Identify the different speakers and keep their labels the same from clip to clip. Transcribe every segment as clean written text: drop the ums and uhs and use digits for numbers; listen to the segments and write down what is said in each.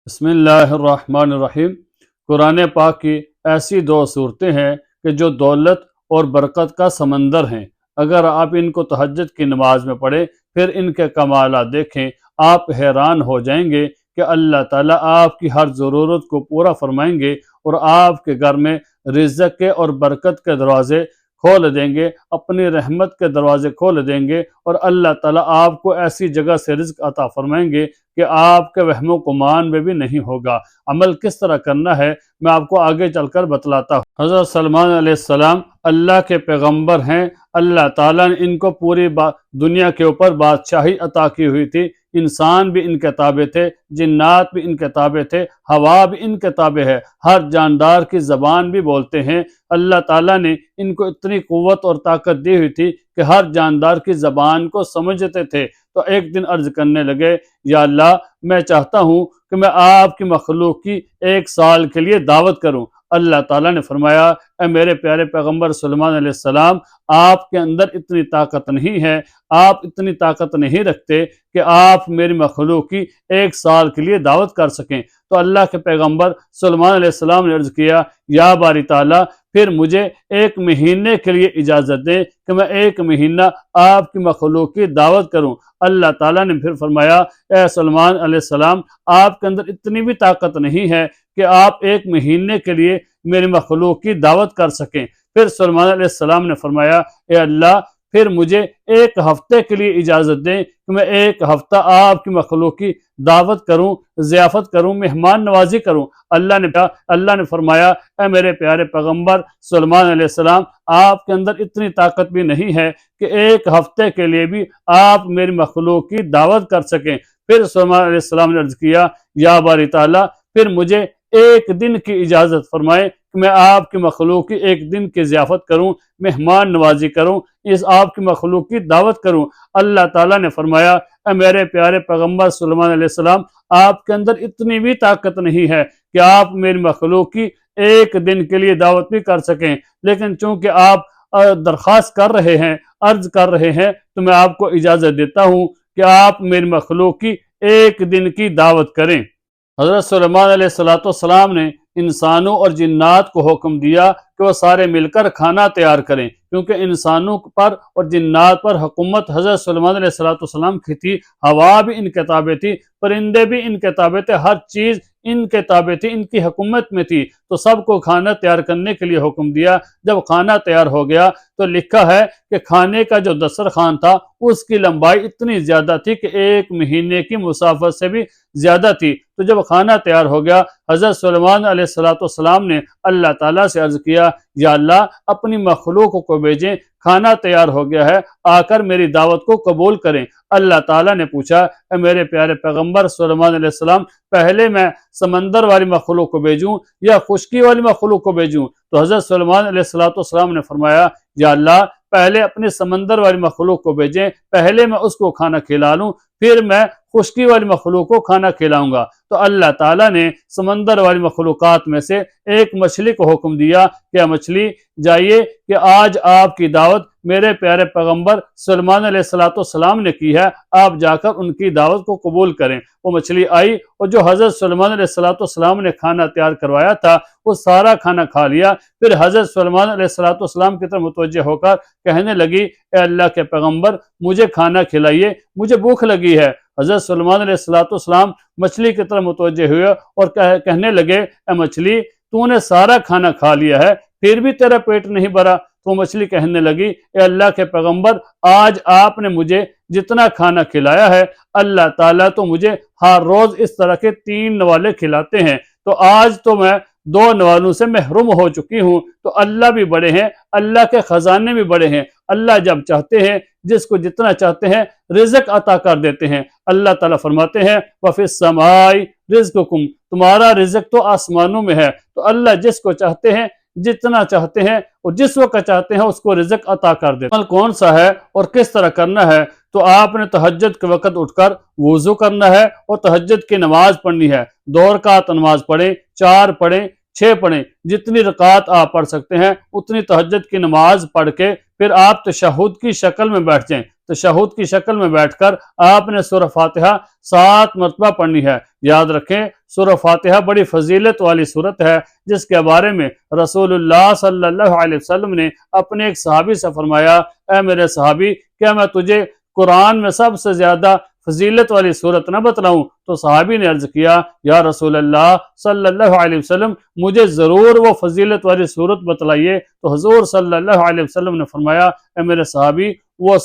Speaker 1: بسم اللہ الرحمن الرحیم۔ قرآن پاک کی ایسی دو صورتیں ہیں کہ جو دولت اور برکت کا سمندر ہیں۔ اگر آپ ان کو تہجد کی نماز میں پڑھیں پھر ان کے کمالات دیکھیں، آپ حیران ہو جائیں گے کہ اللہ تعالیٰ آپ کی ہر ضرورت کو پورا فرمائیں گے اور آپ کے گھر میں رزق کے اور برکت کے دروازے کھول دیں گے، اپنی رحمت کے دروازے کھول دیں گے، اور اللہ تعالیٰ آپ کو ایسی جگہ سے رزق عطا فرمائیں گے کہ آپ کے وہم و گمان میں بھی نہیں ہوگا۔ عمل کس طرح کرنا ہے میں آپ کو آگے چل کر بتلاتا ہوں۔ حضرت سلمان علیہ السلام اللہ کے پیغمبر ہیں۔ اللہ تعالیٰ نے ان کو پوری دنیا کے اوپر بادشاہی عطا کی ہوئی تھی۔ انسان بھی ان کے تابع تھے، جنات بھی ان کے تابع تھے، ہوا بھی ان کے تابع ہے، ہر جاندار کی زبان بھی بولتے ہیں۔ اللہ تعالیٰ نے ان کو اتنی قوت اور طاقت دی ہوئی تھی کہ ہر جاندار کی زبان کو سمجھتے تھے۔ تو ایک دن عرض کرنے لگے، یا اللہ میں چاہتا ہوں کہ میں آپ کی مخلوق کی 1 سال کے لیے دعوت کروں۔ اللہ تعالیٰ نے فرمایا، اے میرے پیارے پیغمبر سلیمان علیہ السلام، آپ کے اندر اتنی طاقت نہیں ہے، آپ اتنی طاقت نہیں رکھتے کہ آپ میری مخلوق کی 1 سال کے لیے دعوت کر سکیں۔ تو اللہ کے پیغمبر سلیمان علیہ السلام نے عرض کیا، یا باری تعالیٰ پھر مجھے 1 مہینے کے لیے اجازت دیں کہ میں 1 مہینہ آپ کی مخلوق کی دعوت کروں۔ اللہ تعالیٰ نے پھر فرمایا، اے سلمان علیہ السلام، آپ کے اندر اتنی بھی طاقت نہیں ہے کہ آپ 1 مہینے کے لیے میری مخلوق کی دعوت کر سکیں۔ پھر سلمان علیہ السلام نے فرمایا، اے اللہ پھر مجھے 1 ہفتے کے لیے اجازت دیں کہ میں 1 ہفتہ آپ کی مخلوق کی دعوت کروں، ضیافت کروں، مہمان نوازی کروں۔ اللہ نے فرمایا، اے میرے پیارے پیغمبر سلمان علیہ السلام، آپ کے اندر اتنی طاقت بھی نہیں ہے کہ 1 ہفتے کے لیے بھی آپ میری مخلوق کی دعوت کر سکیں۔ پھر سلمان علیہ السلام نے عرض کیا، یا باری تعالیٰ پھر مجھے 1 دن کی اجازت فرمائیں کہ میں آپ کی مخلوق کی 1 دن کی ضیافت کروں، مہمان نوازی کروں، آپ کی مخلوق کی دعوت کروں۔ اللہ تعالیٰ نے فرمایا، اے میرے پیارے پیغمبر سلیمان علیہ السلام، آپ کے اندر اتنی بھی طاقت نہیں ہے کہ آپ میری مخلوق کی 1 دن کے لیے دعوت بھی کر سکیں، لیکن چونکہ آپ درخواست کر رہے ہیں، عرض کر رہے ہیں، تو میں آپ کو اجازت دیتا ہوں کہ آپ میری مخلوق کی 1 دن کی دعوت کریں۔ حضرت سلیمان علیہ السلام نے انسانوں اور جنات کو حکم دیا کہ وہ سارے مل کر کھانا تیار کریں، کیونکہ انسانوں پر اور جنات پر حکومت حضرت سلیمان علیہ السلام کی تھی، ہوا بھی ان کے تابع تھی، پرندے بھی ان کے تابع تھے، ہر چیز ان کے تابع تھی، ان کی حکومت میں تھی۔ تو سب کو کھانا تیار کرنے کے لیے حکم دیا۔ جب کھانا تیار ہو گیا تو لکھا ہے کہ کھانے کا جو دسترخوان تھا اس کی لمبائی اتنی زیادہ تھی کہ 1 مہینے کی مسافت سے بھی زیادہ تھی۔ تو جب کھانا تیار ہو گیا، حضرت سلیمان علیہ السلام نے اللہ تعالیٰ سے عرض کیا، یا اللہ اپنی مخلوق کو بھیجیں، کھانا تیار ہو گیا ہے، آ کر میری دعوت کو قبول کریں۔ اللہ تعالیٰ نے پوچھا، اے میرے پیارے پیغمبر سلیمان علیہ السلام، پہلے میں سمندر والی مخلوق کو بھیجوں یا خشکی والی مخلوق کو بھیجوں؟ تو حضرت سلیمان علیہ السلام نے فرمایا، یا اللہ پہلے اپنے سمندر والی مخلوق کو بھیجیں، پہلے میں اس کو کھانا کھلا لوں، پھر میں خشکی والی مخلوق کو کھانا کھلاؤں گا۔ تو اللہ تعالیٰ نے سمندر والی مخلوقات میں سے ایک مچھلی کو حکم دیا کہ مچھلی جائیے کہ آج آپ کی دعوت میرے پیارے پیغمبر سلیمان علیہ السلام نے کی ہے، آپ جا کر ان کی دعوت کو قبول کریں۔ وہ مچھلی آئی اور جو حضرت سلیمان علیہ السلام نے کھانا تیار کروایا تھا وہ سارا کھانا کھا لیا۔ پھر حضرت سلیمان علیہ السلام کی طرف متوجہ ہو کر کہنے لگی، اے اللہ کے پیغمبر مجھے کھانا کھلائیے، مجھے بھوک لگی ہے۔ حضرت سلیمان علیہ السلام مچھلی کی طرف متوجہ ہوئے اور کہنے لگے، اے مچھلی تو نے سارا کھانا کھا لیا ہے پھر بھی تیرا پیٹ نہیں بھرا؟ تو مچھلی کہنے لگی، اے اللہ کے پیغمبر آج آپ نے مجھے جتنا کھانا کھلایا ہے، اللہ تعالیٰ تو مجھے ہر روز اس طرح کے 3 نوالے کھلاتے ہیں، تو آج تو میں 2 نوالوں سے محروم ہو چکی ہوں۔ تو اللہ بھی بڑے ہیں، اللہ کے خزانے بھی بڑے ہیں، اللہ جب چاہتے ہیں جس کو جتنا چاہتے ہیں رزق عطا کر دیتے ہیں۔ اللہ تعالیٰ فرماتے ہیں، وَفِي السَّمَاءِ رِزْقُكُمْ، تمہارا رزق تو آسمانوں میں ہے۔ تو اللہ جس کو چاہتے ہیں، جتنا چاہتے ہیں اور جس وقت چاہتے ہیں اس کو رزق عطا کر دیتے ہیں۔ عمل کون سا ہے اور کس طرح کرنا ہے؟ تو آپ نے تہجد کے وقت اٹھ کر وضو کرنا ہے اور تہجد کی نماز پڑھنی ہے۔ 2 رکعت نماز پڑھیں، 4 پڑھیں، 6 پڑھیں، جتنی رکعت آپ پڑھ سکتے ہیں اتنی تہجد کی نماز پڑھ کے پھر آپ تشہد کی شکل میں بیٹھ جائیں۔ تشہد کی شکل میں بیٹھ کر آپ نے سورہ فاتحہ 7 مرتبہ پڑھنی ہے۔ یاد رکھیں سورہ فاتحہ بڑی فضیلت والی سورت ہے، جس کے بارے میں رسول اللہ صلی اللہ علیہ وسلم نے اپنے ایک صحابی سے فرمایا، اے میرے صحابی، کیا میں تجھے قرآن میں سب سے زیادہ فضیلت والی صورت نہ بتلاؤں؟ تو صحابی نے عرض کیا، یا رسول اللہ صلی اللہ علیہ وسلم، مجھے ضرور وہ فضیلت والی صورت بتلائیے۔ تو حضور صلی اللہ علیہ وسلم نے فرمایا، اے میرے صحابی، وہ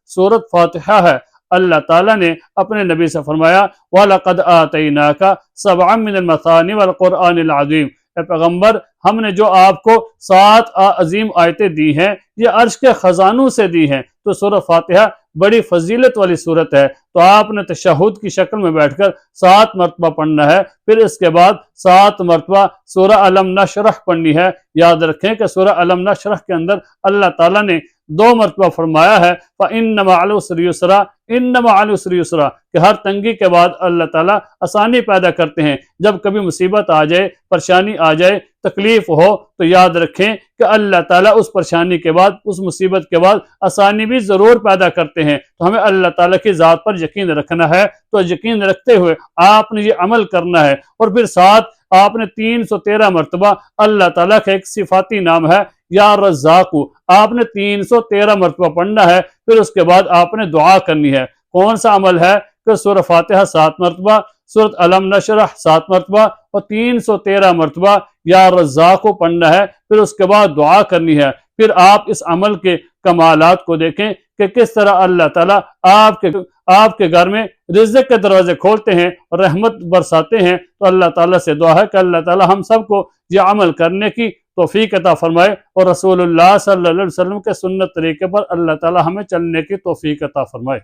Speaker 1: سورت فاتحہ ہے۔ اللہ تعالیٰ نے اپنے نبی سے فرمایا، وَلَقَدْ آتَيْنَاكَ سَبْعًا مِّنَ الْمَثَانِي وَالْقُرْآنِ الْعَظِيمِ، اے پیغمبر، ہم نے جو آپ کو 7 عظیم آیتیں دی ہیں، یہ عرش کے خزانوں سے دی ہیں۔ تو سورہ فاتحہ بڑی فضیلت والی صورت ہے، تو آپ نے تشہد کی شکل میں بیٹھ کر 7 مرتبہ پڑھنا ہے، پھر اس کے بعد 7 مرتبہ سورہ الم نشرح پڑھنی ہے۔ یاد رکھیں کہ سورہ الم نشرح کے اندر اللہ تعالیٰ نے 2 مرتبہ فرمایا ہے، فَإِنَّ مَعَ الْعُسْرِ يُسْرًا، إِنَّ مَعَ الْعُسْرِ يُسْرًا، کہ ہر تنگی کے بعد اللہ تعالیٰ آسانی پیدا کرتے ہیں۔ جب کبھی مصیبت آ جائے، پریشانی آ جائے، تکلیف ہو، تو یاد رکھیں کہ اللہ تعالیٰ اس پریشانی کے بعد، اس مصیبت کے بعد آسانی بھی ضرور پیدا کرتے ہیں۔ تو ہمیں اللہ تعالیٰ کی ذات پر یقین رکھنا ہے، تو یقین رکھتے ہوئے آپ نے یہ عمل کرنا ہے۔ اور پھر ساتھ آپ نے 313 مرتبہ اللہ تعالیٰ کا ایک صفاتی نام ہے یا رزاق، آپ نے 313 مرتبہ پڑھنا ہے۔ پھر اس کے بعد آپ نے دعا کرنی ہے۔ کون سا عمل ہے؟ کہ سورہ فاتحہ 7 مرتبہ، سورۃ الم نشرح 7 مرتبہ اور 313 مرتبہ یا رزاق کو پڑھنا ہے۔ پھر اس کے بعد دعا کرنی ہے۔ پھر آپ اس عمل کے کمالات کو دیکھیں کہ کس طرح اللہ تعالیٰ آپ کے گھر میں رزق کے دروازے کھولتے ہیں اور رحمت برساتے ہیں۔ تو اللہ تعالیٰ سے دعا ہے کہ اللہ تعالیٰ ہم سب کو یہ عمل کرنے کی توفیق عطا فرمائے، اور رسول اللہ صلی اللہ علیہ وسلم کے سنت طریقے پر اللہ تعالیٰ ہمیں چلنے کی توفیق عطا فرمائے۔